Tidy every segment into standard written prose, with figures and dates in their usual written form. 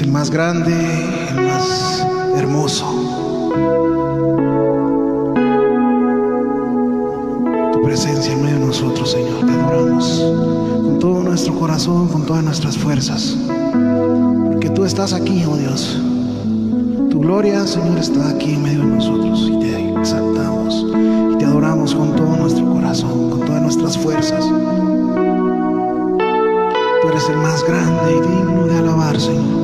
el más grande, el más hermoso. Tu presencia en medio de nosotros, Señor, te adoramos con todo nuestro corazón, con todas nuestras fuerzas, porque tú estás aquí, oh Dios. Tu gloria, Señor, está aquí en medio de nosotros, y te exaltamos y te adoramos con todo nuestro corazón, con todas nuestras fuerzas. Tú eres el más grande y digno de alabar, Señor.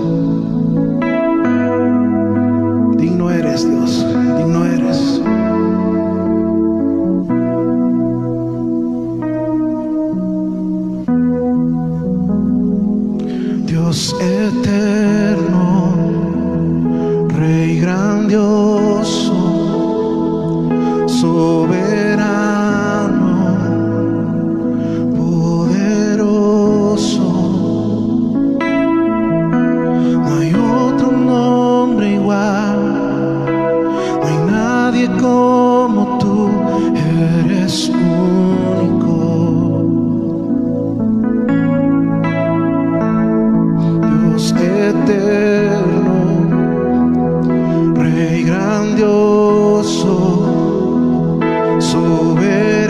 Digno eres, Dios, digno eres. Dios eterno, Rey grandioso, soberano, poderoso. No hay otro nombre igual, no hay nadie como tú, eres único. Dios eterno, Rey grandioso, soberano,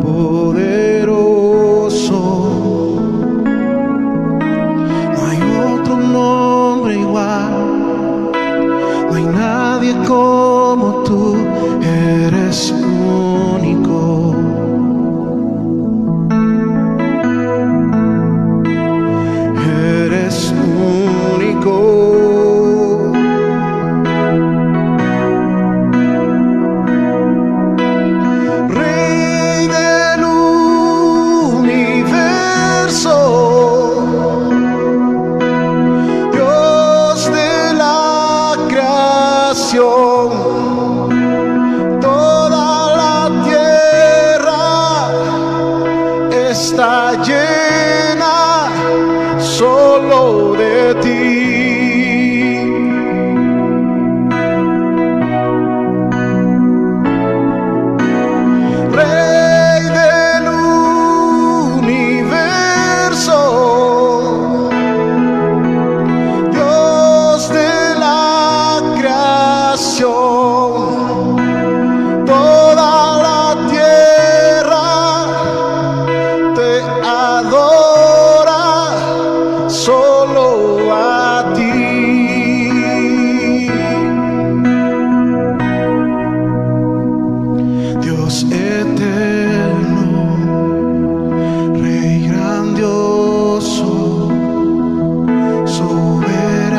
poderoso. No hay otro nombre igual, no hay nadie como tú, eres único. Eres único. Rey del universo, Dios de la creación, toda la tierra está llena solo de ti. Rey del universo, Dios de la creación, toda la tierra te adora solo a ti. Dios eterno, Rey grandioso, soberano,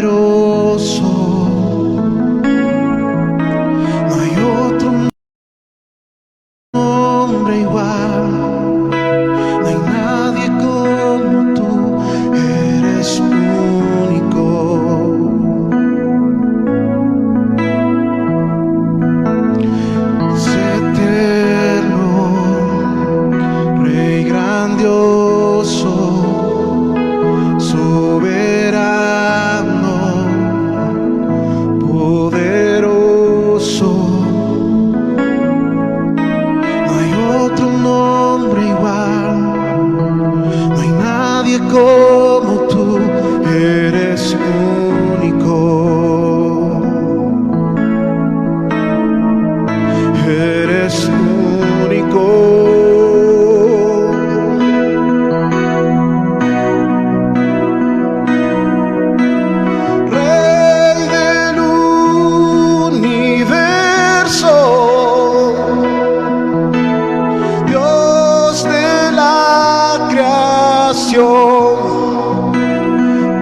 poderoso. No hay otro nombre igual, no hay nadie como tú, eres único. Es eterno, Rey grandioso, soberano, poderoso. No hay otro nombre igual, no hay nadie como tú, eres único. Eres único. Rey del universo, Dios de la creación,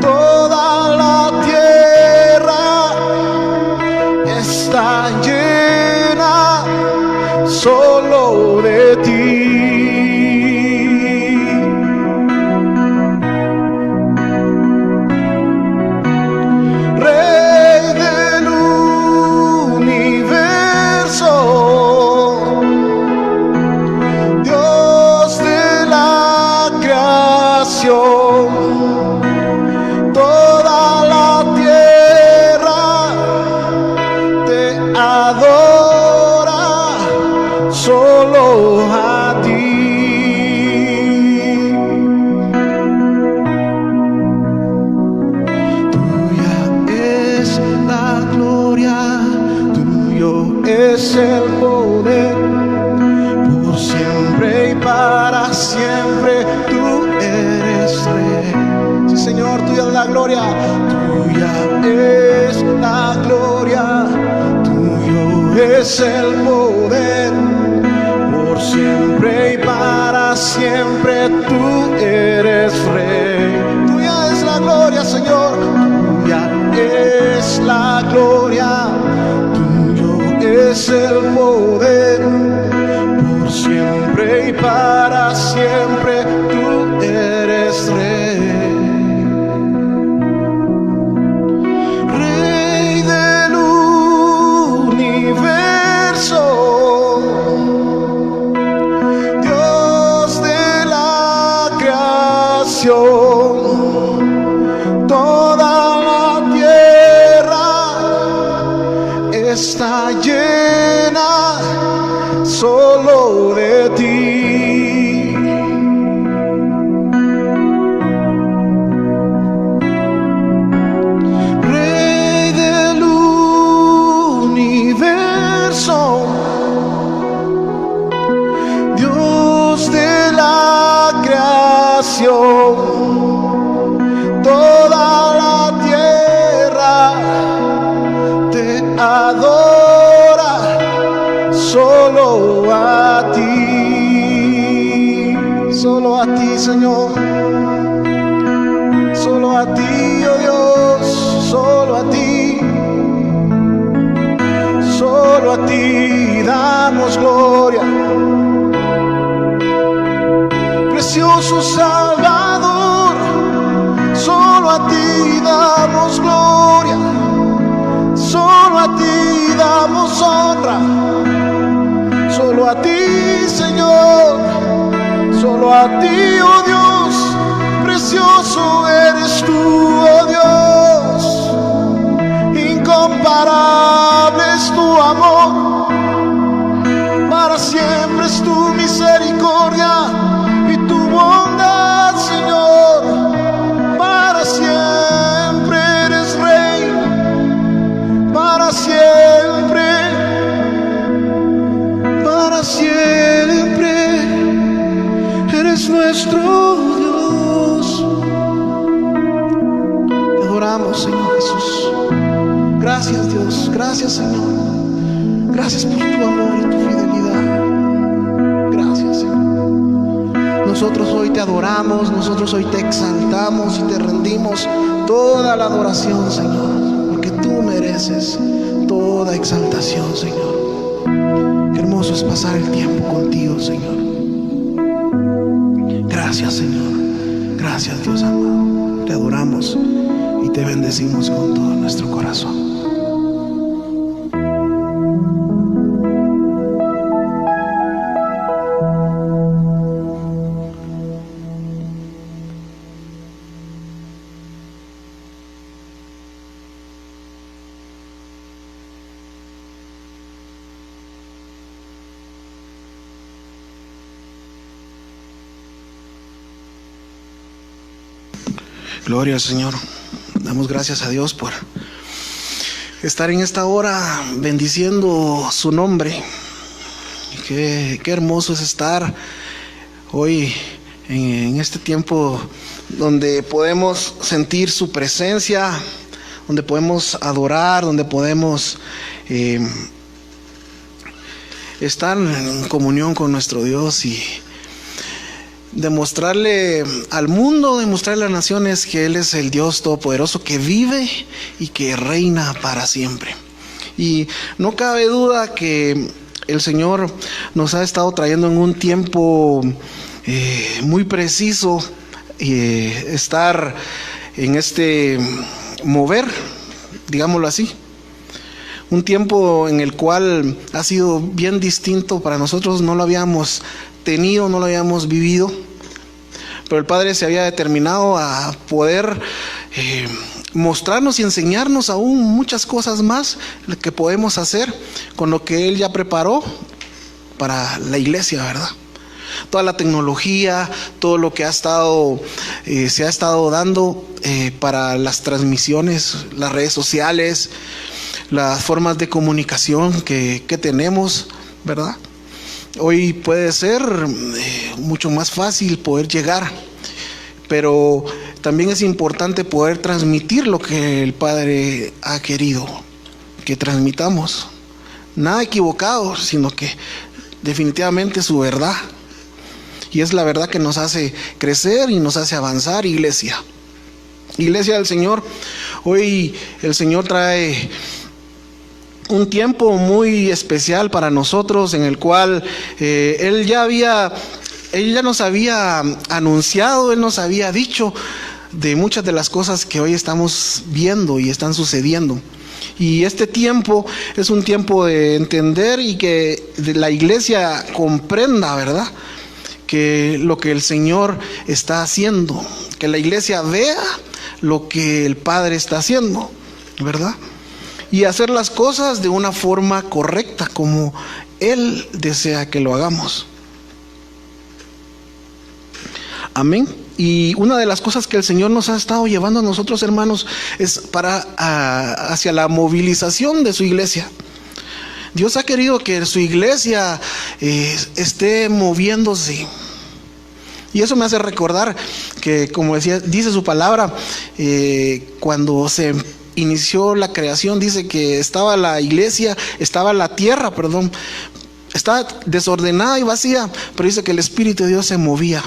toda la tierra está llena solo de ti. Rey del universo, Dios de la creación, es el poder, por siempre y para siempre tú eres Rey. Tuya es la gloria, Señor, tuya es la gloria, tuyo es el poder, por siempre y para siempre tú eres Rey. Rey del universo, Dios de la creación, toda la tierra está llena solo de ti. Rey del universo, Dios de la creación, toda la tierra te adora, solo a ti, Señor, solo a ti, oh Dios, solo a ti damos gloria. Precioso Salvador, solo a ti damos gloria, solo a ti damos honra, solo a ti, Señor, solo a ti, oh Dios, precioso eres tú, oh Dios, incomparable es tu amor, para siempre es tu misericordia y tu bondad, Señor, para siempre eres Rey, para siempre eres nuestro Dios. Te adoramos, Señor Jesús. Gracias, Dios, gracias, Señor, gracias por tu amor y tu fidelidad. Gracias, Señor. Nosotros hoy te adoramos, nosotros hoy te exaltamos y te rendimos toda la adoración, Señor, porque tú mereces toda exaltación, Señor. Qué hermoso es pasar el tiempo contigo, Señor. Gracias, Señor. Gracias, Dios amado. Te adoramos y te bendecimos con todo nuestro corazón. Gloria al Señor. Damos gracias a Dios por estar en esta hora bendiciendo su nombre. Qué hermoso es estar hoy en este tiempo donde podemos sentir su presencia, donde podemos adorar, donde podemos estar en comunión con nuestro Dios y demostrarle al mundo, demostrarle a las naciones que Él es el Dios todopoderoso que vive y que reina para siempre. Y no cabe duda que el Señor nos ha estado trayendo en un tiempo muy preciso, estar en este mover, digámoslo así. Un tiempo en el cual ha sido bien distinto para nosotros, no lo habíamos tenido, no lo habíamos vivido, pero el Padre se había determinado a poder mostrarnos y enseñarnos aún muchas cosas más que podemos hacer con lo que Él ya preparó para la iglesia, ¿verdad? Toda la tecnología, todo lo que se ha estado dando para las transmisiones, las redes sociales, las formas de comunicación que tenemos, ¿verdad? Hoy puede ser mucho más fácil poder llegar, pero también es importante poder transmitir lo que el Padre ha querido que transmitamos. nada equivocado, sino que definitivamente su verdad. Y es la verdad que nos hace crecer y nos hace avanzar, iglesia. Iglesia del Señor, hoy el Señor trae un tiempo muy especial para nosotros, en el cual Él ya nos había anunciado, Él nos había dicho de muchas de las cosas que hoy estamos viendo y están sucediendo. Y este tiempo es un tiempo de entender y que la iglesia comprenda, ¿verdad?, que lo que el Señor está haciendo, que la iglesia vea lo que el Padre está haciendo, ¿verdad? Y hacer las cosas de una forma correcta, como Él desea que lo hagamos. Amén. Y una de las cosas que el Señor nos ha estado llevando a nosotros, hermanos, es hacia la movilización de su iglesia. Dios ha querido que su iglesia esté moviéndose. Y eso me hace recordar que, como dice su palabra, cuando se inició la creación, dice que estaba la tierra, estaba desordenada y vacía, pero dice que el Espíritu de Dios se movía.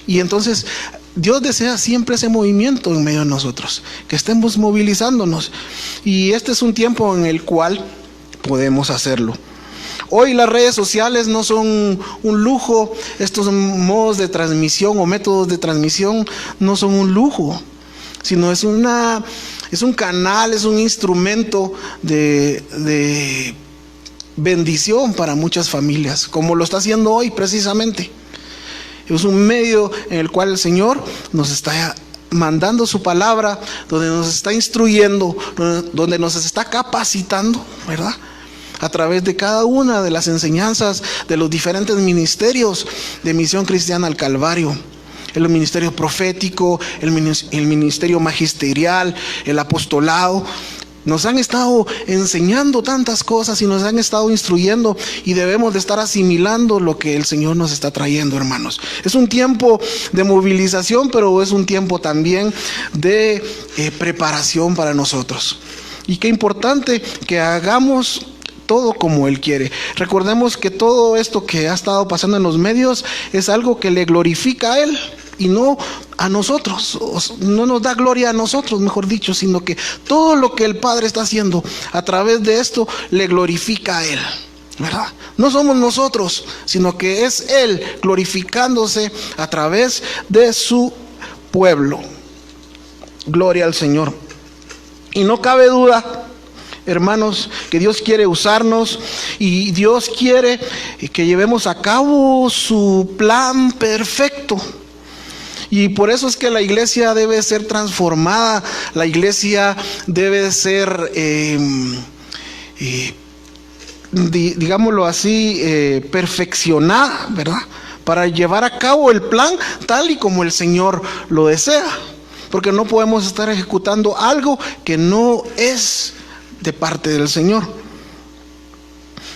Y entonces Dios desea siempre ese movimiento en medio de nosotros, que estemos movilizándonos. Y este es un tiempo en el cual podemos hacerlo. Hoy las redes sociales no son un lujo, estos modos de transmisión o métodos de transmisión no son un lujo, sino es un canal, es un instrumento de bendición para muchas familias, como lo está haciendo hoy precisamente. Es un medio en el cual el Señor nos está mandando su palabra, donde nos está instruyendo, donde nos está capacitando, ¿verdad?, a través de cada una de las enseñanzas de los diferentes ministerios de Misión Cristiana al Calvario. El ministerio profético, el ministerio magisterial, el apostolado. Nos han estado enseñando tantas cosas y nos han estado instruyendo, y debemos de estar asimilando lo que el Señor nos está trayendo, hermanos. Es un tiempo de movilización, pero es un tiempo también de preparación para nosotros. Y qué importante que hagamos todo como Él quiere. Recordemos que todo esto que ha estado pasando en los medios es algo que le glorifica a Él y no a nosotros, no nos da gloria a nosotros, mejor dicho, sino que todo lo que el Padre está haciendo a través de esto le glorifica a Él, ¿verdad? No somos nosotros, sino que es Él glorificándose a través de su pueblo. Gloria al Señor. Y no cabe duda, hermanos, que Dios quiere usarnos y Dios quiere que llevemos a cabo su plan perfecto. Y por eso es que la iglesia debe ser transformada, la iglesia debe ser, digámoslo así, perfeccionada, ¿verdad?, para llevar a cabo el plan tal y como el Señor lo desea. Porque no podemos estar ejecutando algo que no es de parte del Señor.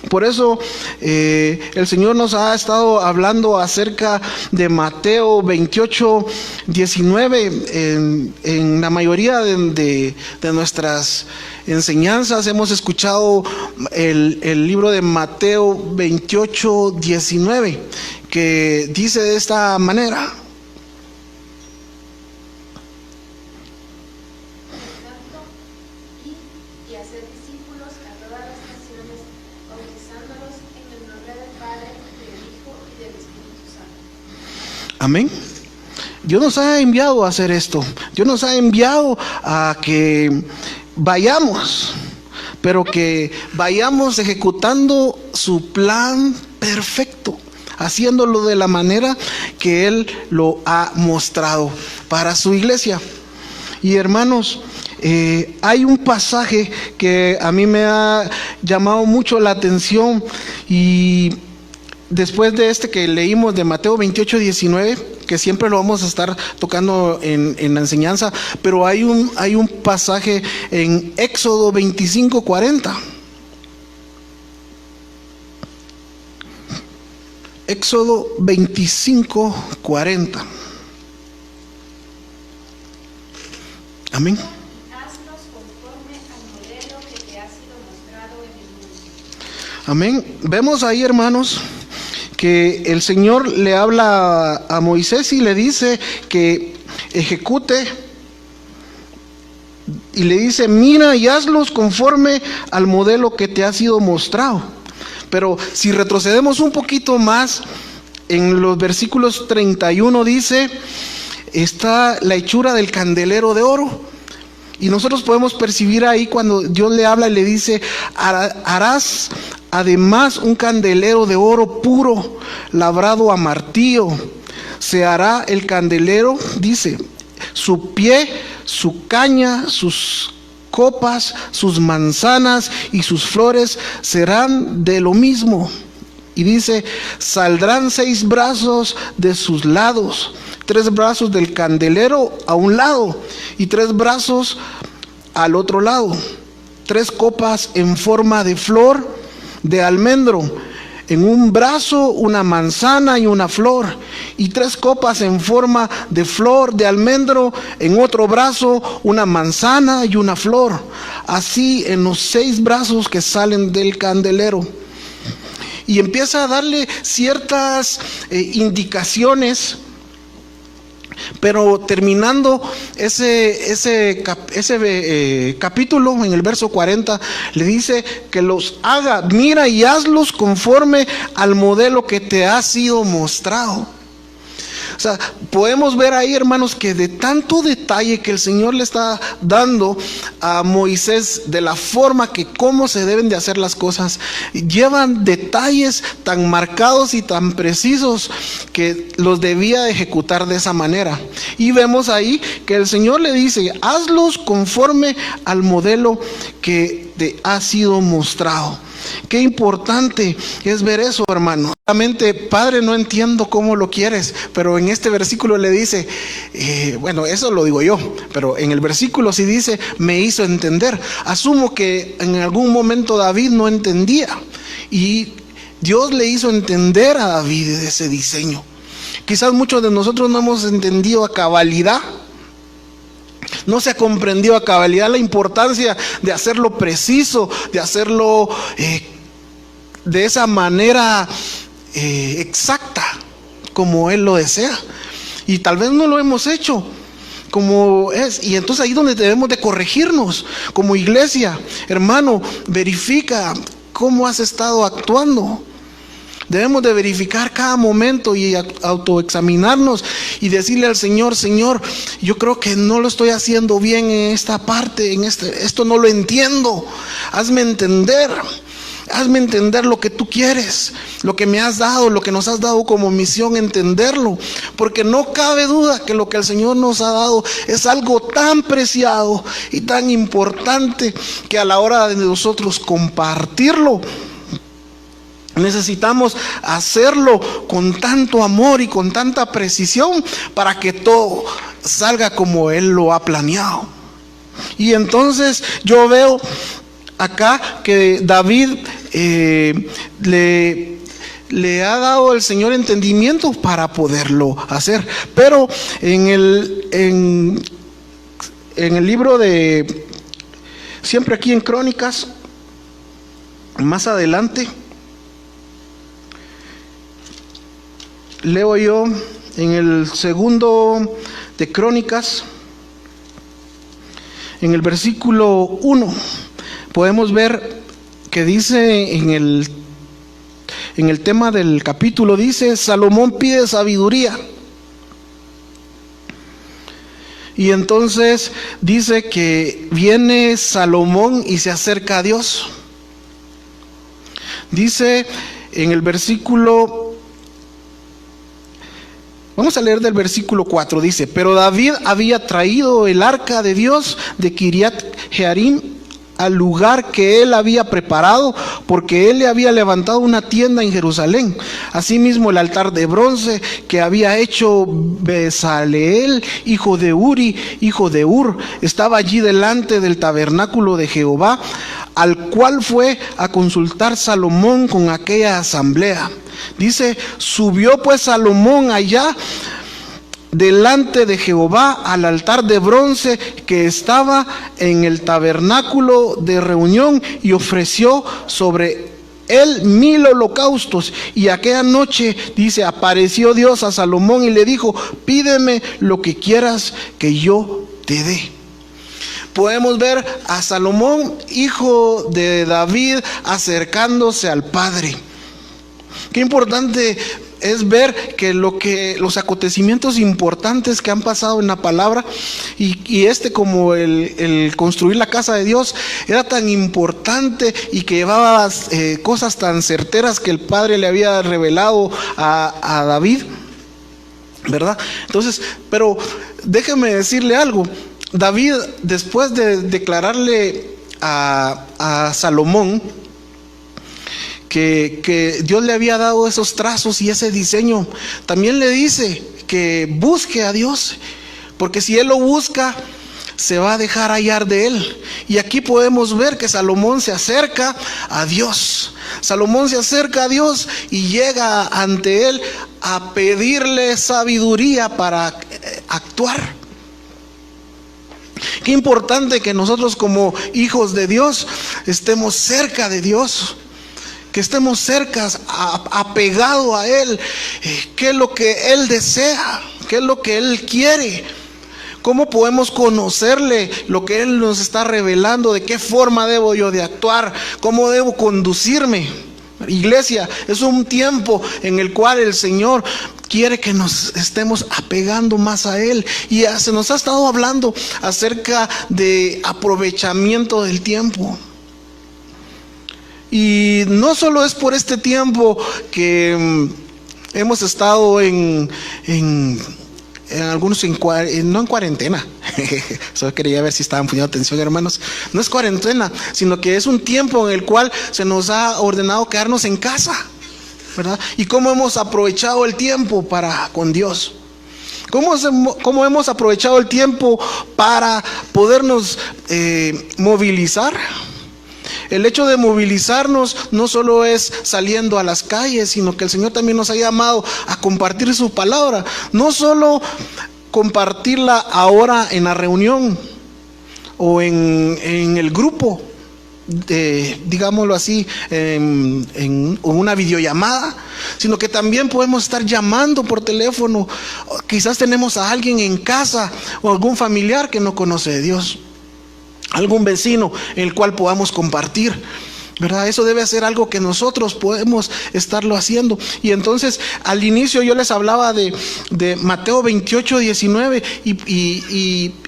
Por eso el Señor nos ha estado hablando acerca de Mateo 28, 19. En la mayoría de nuestras enseñanzas hemos escuchado el libro de Mateo 28, 19, que dice de esta manera: amén. Dios nos ha enviado a hacer esto. Dios nos ha enviado a que vayamos, pero que vayamos ejecutando su plan perfecto, haciéndolo de la manera que Él lo ha mostrado para su iglesia. Y hermanos, hay un pasaje que a mí me ha llamado mucho la atención, y después de este que leímos de Mateo 28, 19, que siempre lo vamos a estar tocando en la enseñanza, pero hay un pasaje en Éxodo 25, 40. Éxodo 25, 40. Amén. Amén. Vemos ahí, hermanos, que el Señor le habla a Moisés y le dice que ejecute, y le dice: mira y hazlos conforme al modelo que te ha sido mostrado. Pero si retrocedemos un poquito más, en los versículos 31 dice, está la hechura del candelero de oro. Y nosotros podemos percibir ahí cuando Dios le habla y le dice: harás además un candelero de oro puro, labrado a martillo. Se hará el candelero, dice, su pie, su caña, sus copas, sus manzanas y sus flores serán de lo mismo. Y dice: saldrán 6 brazos de sus lados, 3 brazos del candelero a un lado y 3 brazos al otro lado, 3 copas en forma de flor de almendro, en un brazo una manzana y una flor, y 3 copas en forma de flor de almendro, en otro brazo una manzana y una flor, así en los 6 brazos que salen del candelero. Y empieza a darle ciertas indicaciones, pero terminando ese capítulo, en el verso 40, le dice que los haga, mira y hazlos conforme al modelo que te ha sido mostrado. O sea, podemos ver ahí, hermanos, que de tanto detalle que el Señor le está dando a Moisés, de la forma que cómo se deben de hacer las cosas, llevan detalles tan marcados y tan precisos que los debía ejecutar de esa manera. Y vemos ahí que el Señor le dice: hazlos conforme al modelo que te ha sido mostrado. Qué importante es ver eso, hermano. Realmente, Padre, no entiendo cómo lo quieres, pero en este versículo le dice, bueno, eso lo digo yo, pero en el versículo sí dice, me hizo entender. Asumo que en algún momento David no entendía y Dios le hizo entender a David ese diseño. Quizás muchos de nosotros no hemos entendido a cabalidad. No se ha comprendido a cabalidad la importancia de hacerlo preciso, de hacerlo de esa manera exacta como Él lo desea. Y tal vez no lo hemos hecho como es. Y entonces ahí es donde debemos de corregirnos como iglesia. Hermano, verifica cómo has estado actuando. Debemos de verificar cada momento y autoexaminarnos y decirle al Señor: Señor, yo creo que no lo estoy haciendo bien en esta parte, esto no lo entiendo. Hazme entender lo que tú quieres, lo que me has dado, lo que nos has dado como misión, entenderlo. Porque no cabe duda que lo que el Señor nos ha dado es algo tan preciado y tan importante que a la hora de nosotros compartirlo, necesitamos hacerlo con tanto amor y con tanta precisión para que todo salga como Él lo ha planeado. Y entonces yo veo acá que David le ha dado el Señor entendimiento para poderlo hacer. Pero en el libro de, siempre aquí en Crónicas, más adelante, leo yo en el segundo de Crónicas, en el versículo 1, podemos ver que dice en el tema del capítulo, dice: Salomón pide sabiduría. Y entonces dice que viene Salomón y se acerca a Dios. Dice en el versículo, vamos a leer del versículo 4, dice: pero David había traído el arca de Dios de Kiriat Jearim al lugar que él había preparado, porque él le había levantado una tienda en Jerusalén. Asimismo el altar de bronce que había hecho Bezaleel, hijo de Uri, hijo de Ur, estaba allí delante del tabernáculo de Jehová, al cual fue a consultar Salomón con aquella asamblea. Dice: subió pues Salomón allá delante de Jehová al altar de bronce que estaba en el tabernáculo de reunión y ofreció sobre él 1000 holocaustos. Y aquella noche, dice, apareció Dios a Salomón y le dijo: pídeme lo que quieras que yo te dé. Podemos ver a Salomón, hijo de David, acercándose al Padre. Qué importante es ver que los acontecimientos importantes que han pasado en la palabra, y como el construir la casa de Dios era tan importante y que llevaba cosas tan certeras que el Padre le había revelado a David, ¿verdad? Entonces, pero déjeme decirle algo. David, después de declararle a Salomón que Dios le había dado esos trazos y ese diseño, también le dice que busque a Dios, porque si él lo busca, se va a dejar hallar de él. Y aquí podemos ver que Salomón se acerca a Dios. Salomón se acerca a Dios y llega ante él a pedirle sabiduría para actuar. Qué importante que nosotros, como hijos de Dios, estemos cerca de Dios, que estemos cerca, apegado a Él. ¿Qué es lo que Él desea? ¿Qué es lo que Él quiere? ¿Cómo podemos conocerle lo que Él nos está revelando? ¿De qué forma debo yo de actuar? ¿Cómo debo conducirme? Iglesia, es un tiempo en el cual el Señor quiere que nos estemos apegando más a Él. Y se nos ha estado hablando acerca de aprovechamiento del tiempo. Y no solo es por este tiempo que hemos estado en algunos, no en cuarentena. Solo quería ver si estaban poniendo atención, hermanos. No es cuarentena, sino que es un tiempo en el cual se nos ha ordenado quedarnos en casa, ¿verdad? Y cómo hemos aprovechado el tiempo con Dios. ¿Cómo hemos aprovechado el tiempo para podernos movilizar? El hecho de movilizarnos no solo es saliendo a las calles, sino que el Señor también nos ha llamado a compartir su palabra. No solo compartirla ahora en la reunión o en el grupo, digámoslo así, en una videollamada, sino que también podemos estar llamando por teléfono. Quizás tenemos a alguien en casa o algún familiar que no conoce de Dios, algún vecino en el cual podamos compartir, ¿verdad? Eso debe ser algo que nosotros podemos estarlo haciendo. Y entonces, al inicio yo les hablaba de Mateo 28:19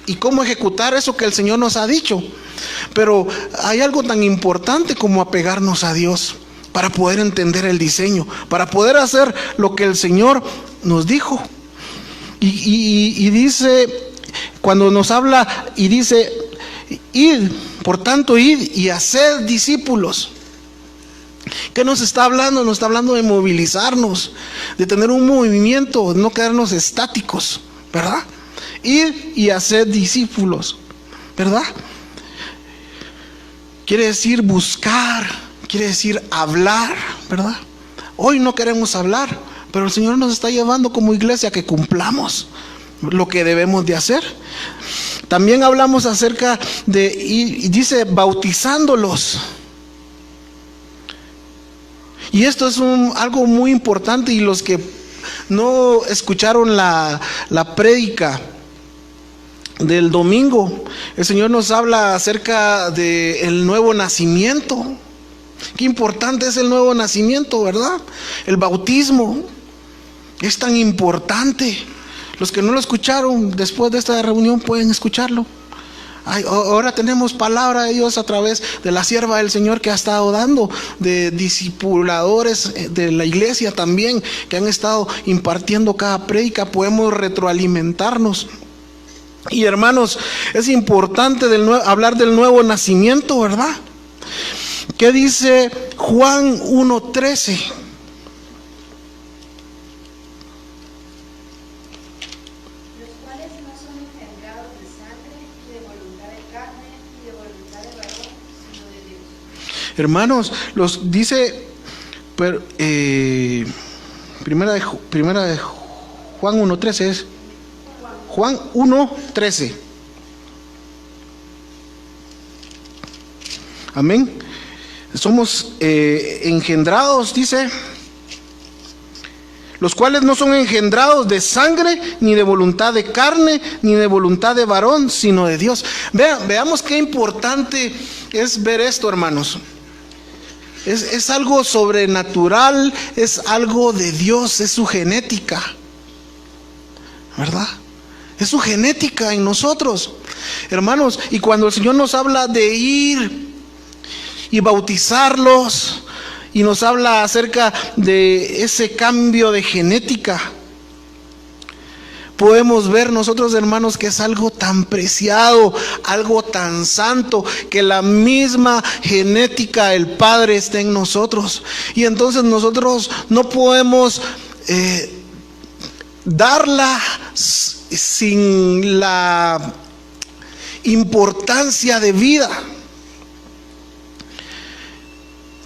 y cómo ejecutar eso que el Señor nos ha dicho. Pero hay algo tan importante como apegarnos a Dios para poder entender el diseño, para poder hacer lo que el Señor nos dijo. Y dice, cuando nos habla y dice: id, por tanto, id y haced discípulos. ¿Qué nos está hablando? Nos está hablando de movilizarnos, de tener un movimiento, de no quedarnos estáticos, ¿verdad? Id y haced discípulos, ¿verdad? Quiere decir buscar, quiere decir hablar, ¿verdad? Hoy no queremos hablar, pero el Señor nos está llevando como iglesia a que cumplamos lo que debemos de hacer. También hablamos acerca de, y dice, bautizándolos. Y esto es algo muy importante, y los que no escucharon la prédica del domingo, el Señor nos habla acerca del nuevo nacimiento. Qué importante es el nuevo nacimiento, ¿verdad? El bautismo es tan importante. Los que no lo escucharon después de esta reunión pueden escucharlo. Ahora tenemos palabra de Dios a través de la sierva del Señor que ha estado dando, de discipuladores de la iglesia también, que han estado impartiendo cada prédica. Podemos retroalimentarnos. Y hermanos, es importante hablar del nuevo nacimiento, ¿verdad? ¿Qué dice Juan 1:13? Hermanos, los dice primera de Juan 1:13 es Juan 1:13. Amén. Somos engendrados, dice, los cuales no son engendrados de sangre, ni de voluntad de carne, ni de voluntad de varón, sino de Dios. Veamos qué importante es ver esto, hermanos. Es algo sobrenatural, es algo de Dios, es su genética, ¿verdad? Es su genética en nosotros, hermanos. Y cuando el Señor nos habla de ir y bautizarlos, y nos habla acerca de ese cambio de genética, podemos ver nosotros, hermanos, que es algo tan preciado, algo tan santo, que la misma genética del Padre está en nosotros. Y entonces nosotros no podemos darla sin la importancia de vida.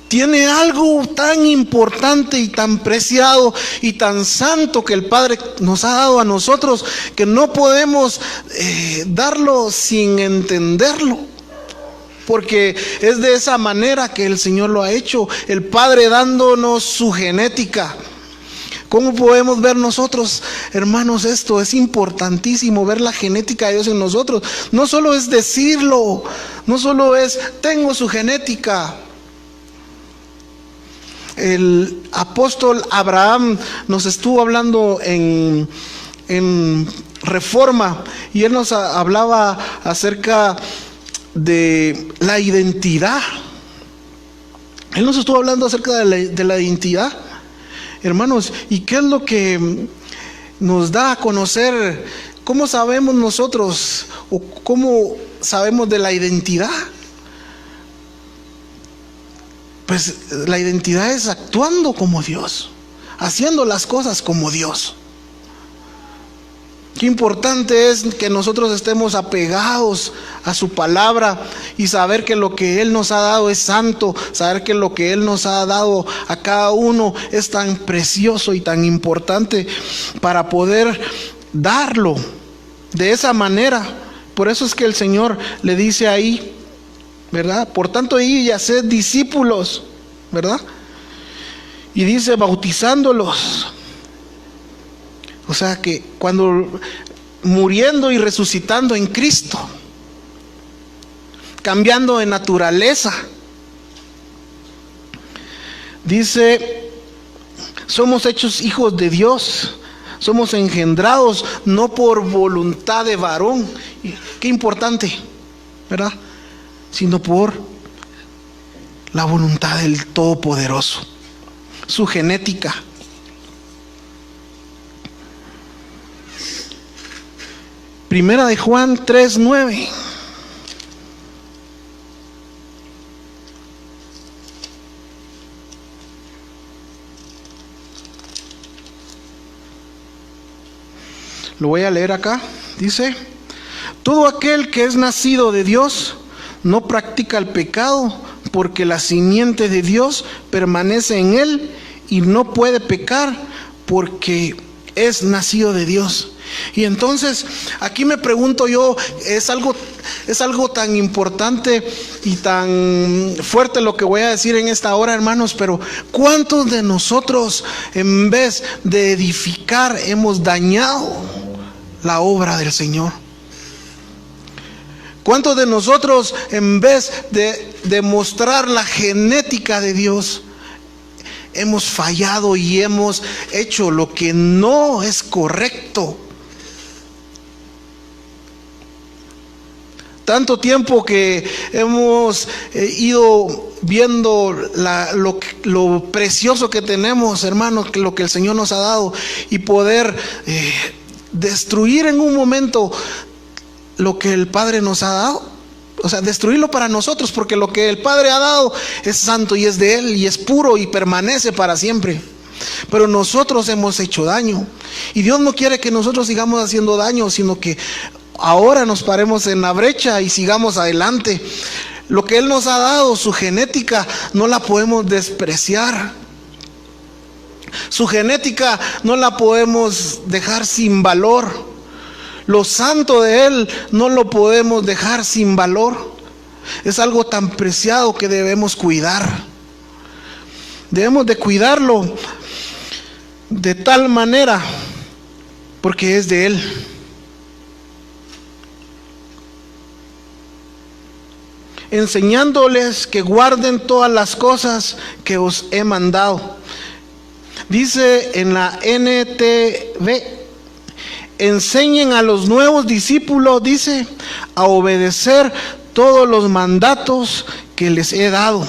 Tiene algo tan importante y tan preciado y tan santo que el Padre nos ha dado a nosotros, que no podemos darlo sin entenderlo, porque es de esa manera que el Señor lo ha hecho, el Padre dándonos su genética. ¿Cómo podemos ver nosotros, hermanos, esto? Es importantísimo ver la genética de Dios en nosotros. No solo es decirlo, no solo es tengo su genética. El apóstol Abraham nos estuvo hablando en Reforma, y él nos hablaba acerca de la identidad. Él nos estuvo hablando acerca de la identidad, hermanos. ¿Y qué es lo que nos da a conocer? ¿Cómo sabemos nosotros, o cómo sabemos de la identidad? Pues la identidad es actuando como Dios, haciendo las cosas como Dios. Qué importante es que nosotros estemos apegados a su palabra y saber que lo que Él nos ha dado es santo, saber que lo que Él nos ha dado a cada uno es tan precioso y tan importante para poder darlo de esa manera. Por eso es que el Señor le dice ahí, ¿verdad? Por tanto, id y haced discípulos, ¿verdad? Y dice bautizándolos. O sea que cuando muriendo y resucitando en Cristo, cambiando de naturaleza, dice, somos hechos hijos de Dios, somos engendrados no por voluntad de varón, qué importante, ¿verdad? Sino por la voluntad del Todopoderoso, su genética. Primera de Juan 3:9. Lo voy a leer acá. Dice: todo aquel que es nacido de Dios no practica el pecado, porque la simiente de Dios permanece en él y no puede pecar porque es nacido de Dios. Y entonces aquí me pregunto yo, es algo tan importante y tan fuerte lo que voy a decir en esta hora, hermanos, pero ¿cuántos de nosotros, en vez de edificar, hemos dañado la obra del Señor? ¿Cuántos de nosotros, en vez de demostrar la genética de Dios, hemos fallado y hemos hecho lo que no es correcto? Tanto tiempo que hemos ido viendo lo precioso que tenemos, hermanos, lo que el Señor nos ha dado, y poder destruir en un momento lo que el Padre nos ha dado. O sea, destruirlo para nosotros, porque lo que el Padre ha dado es santo y es de Él y es puro y permanece para siempre. Pero nosotros hemos hecho daño, y Dios no quiere que nosotros sigamos haciendo daño, sino que ahora nos paremos en la brecha y sigamos adelante. Lo que Él nos ha dado, su genética, no la podemos despreciar. Su genética no la podemos dejar sin valor. Lo santo de Él no lo podemos dejar sin valor. Es algo tan preciado que debemos cuidar. Debemos de cuidarlo de tal manera, porque es de Él. Enseñándoles que guarden todas las cosas que os he mandado. Dice en la NTV, enseñen a los nuevos discípulos, dice, a obedecer todos los mandatos que les he dado.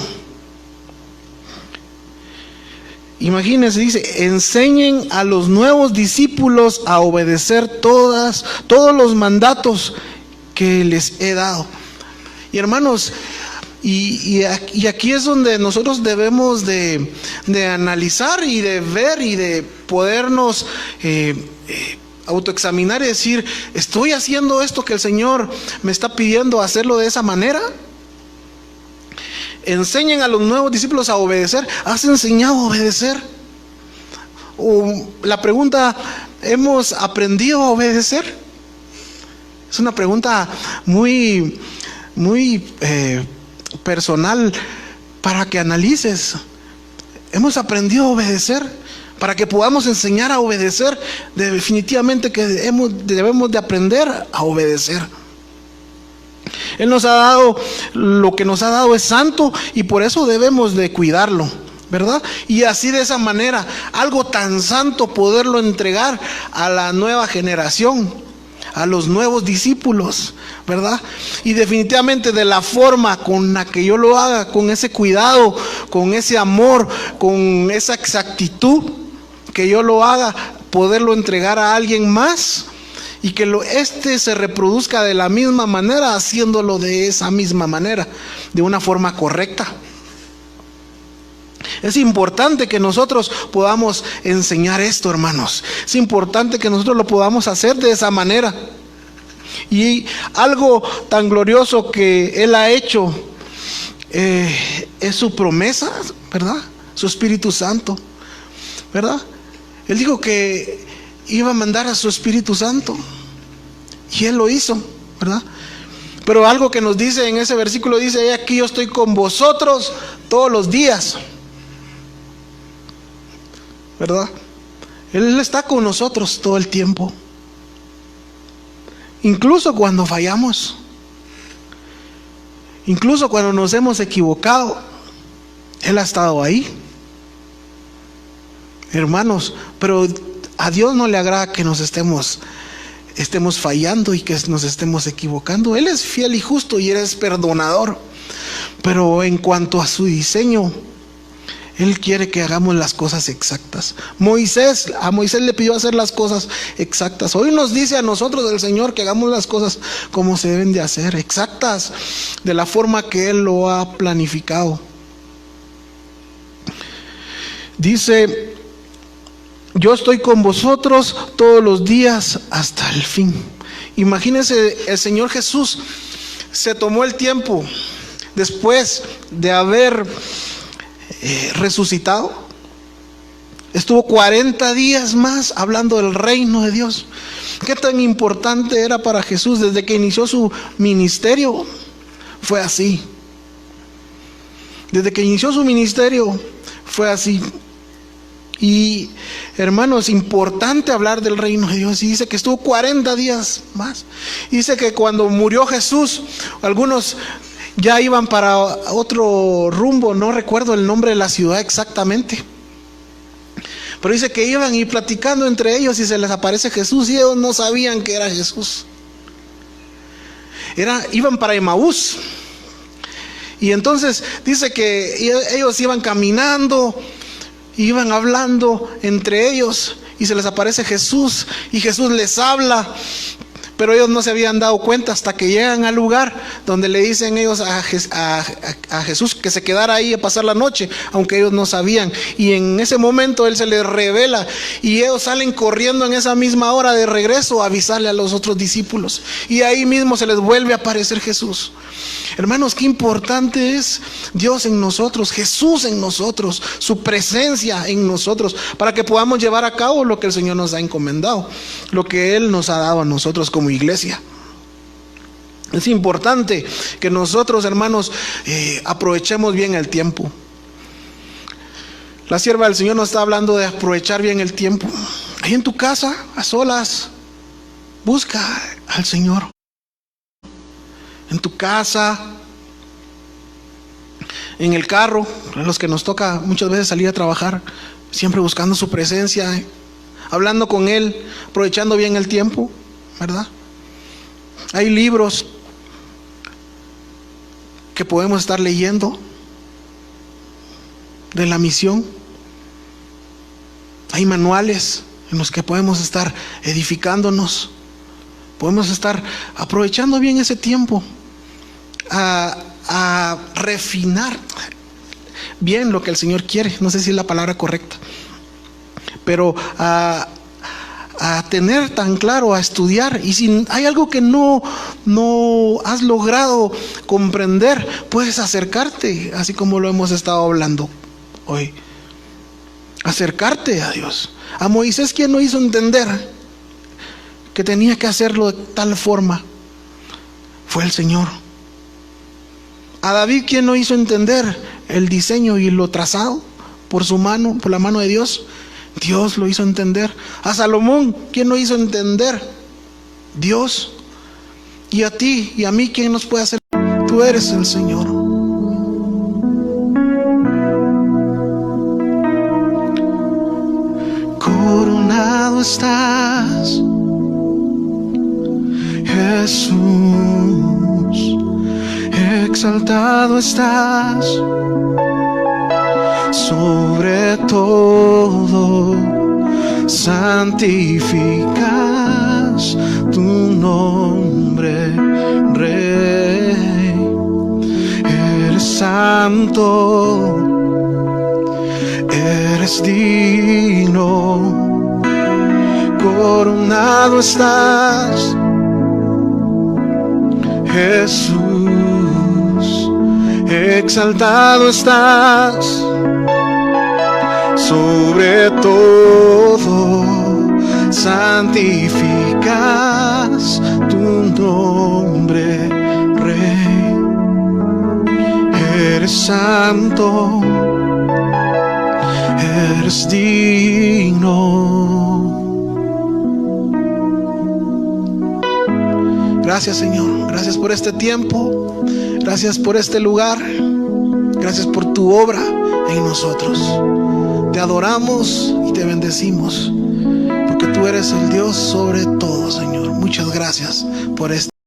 Imagínense, dice, enseñen a los nuevos discípulos a obedecer todos los mandatos que les he dado. Y hermanos, y aquí es donde nosotros debemos de analizar y de ver y de podernos autoexaminar y decir, ¿estoy haciendo esto que el Señor me está pidiendo hacerlo de esa manera? Enseñen a los nuevos discípulos a obedecer. ¿Has enseñado a obedecer? O la pregunta, ¿hemos aprendido a obedecer? Es una pregunta muy personal para que analices. ¿Hemos aprendido a obedecer? Para que podamos enseñar a obedecer, definitivamente que debemos de aprender a obedecer. Él nos ha dado, lo que nos ha dado es santo y por eso debemos de cuidarlo, ¿verdad? Y así de esa manera, algo tan santo poderlo entregar a la nueva generación, a los nuevos discípulos, ¿verdad? Y definitivamente de la forma con la que yo lo haga, con ese cuidado, con ese amor, con esa exactitud que yo lo haga, poderlo entregar a alguien más y que este se reproduzca de la misma manera, haciéndolo de esa misma manera, de una forma correcta. Es importante que nosotros podamos enseñar esto, hermanos. Es importante que nosotros lo podamos hacer de esa manera. Y algo tan glorioso que Él ha hecho es su promesa, ¿verdad? Su Espíritu Santo, ¿verdad? Él dijo que iba a mandar a su Espíritu Santo y Él lo hizo, ¿verdad? Pero algo que nos dice en ese versículo, dice, aquí yo estoy con vosotros todos los días, ¿verdad? Él está con nosotros todo el tiempo, incluso cuando fallamos, incluso cuando nos hemos equivocado, Él ha estado ahí, hermanos. Pero a Dios no le agrada que nos estemos fallando y que nos estemos equivocando. Él es fiel y justo y Él es perdonador. Pero en cuanto a su diseño, Él quiere que hagamos las cosas exactas. A Moisés le pidió hacer las cosas exactas. Hoy nos dice a nosotros el Señor que hagamos las cosas como se deben de hacer, exactas, de la forma que Él lo ha planificado. Dice, yo estoy con vosotros todos los días hasta el fin. Imagínense, el Señor Jesús se tomó el tiempo después de haber resucitado. Estuvo 40 días más hablando del reino de Dios. ¿Qué tan importante era para Jesús desde que inició su ministerio? Fue así. Desde que inició su ministerio fue así. Y hermanos, importante hablar del reino de Dios. Y dice que estuvo 40 días más. Dice que cuando murió Jesús, algunos ya iban para otro rumbo, no recuerdo el nombre de la ciudad exactamente, pero dice que iban y platicando entre ellos y se les aparece Jesús y ellos no sabían que era Jesús. Iban para Emaús. Y entonces dice que ellos iban caminando, iban hablando entre ellos y se les aparece Jesús y Jesús les habla, pero ellos no se habían dado cuenta hasta que llegan al lugar donde le dicen ellos a Jesús que se quedara ahí a pasar la noche, aunque ellos no sabían. Y en ese momento Él se les revela y ellos salen corriendo en esa misma hora de regreso a avisarle a los otros discípulos. Y ahí mismo se les vuelve a aparecer Jesús. Hermanos, qué importante es Dios en nosotros, Jesús en nosotros, su presencia en nosotros, para que podamos llevar a cabo lo que el Señor nos ha encomendado, lo que Él nos ha dado a nosotros como iglesia. Es importante que nosotros, hermanos, aprovechemos bien el tiempo. La sierva del Señor nos está hablando de aprovechar bien el tiempo. Ahí en tu casa, a solas, busca al Señor. En tu casa, en el carro, a los que nos toca muchas veces salir a trabajar, siempre buscando su presencia, hablando con Él, aprovechando bien el tiempo, ¿verdad? Hay libros que podemos estar leyendo de la misión. Hay manuales en los que podemos estar edificándonos. Podemos estar aprovechando bien ese tiempo a refinar bien lo que el Señor quiere. No sé si es la palabra correcta, pero a tener tan claro, a estudiar. Y si hay algo que no has logrado comprender, puedes acercarte, así como lo hemos estado hablando hoy. Acercarte a Dios. A Moisés, ¿quién no hizo entender que tenía que hacerlo de tal forma? Fue el Señor. A David, ¿quién no hizo entender el diseño y lo trazado por su mano, por la mano de Dios? Dios lo hizo entender. A Salomón, ¿quién no hizo entender? Dios. Y a ti y a mí, ¿quién nos puede hacer? Tú eres el Señor. Coronado estás, Jesús, exaltado estás sobre todo, santificas tu nombre, Rey. Eres santo, eres digno, coronado estás, Jesús, exaltado estás sobre todo, santificas tu nombre, Rey. Eres santo, eres digno. Gracias, Señor. Gracias por este tiempo. Gracias por este lugar. Gracias por tu obra en nosotros. Te adoramos y te bendecimos, porque tú eres el Dios sobre todo, Señor. Muchas gracias por esto.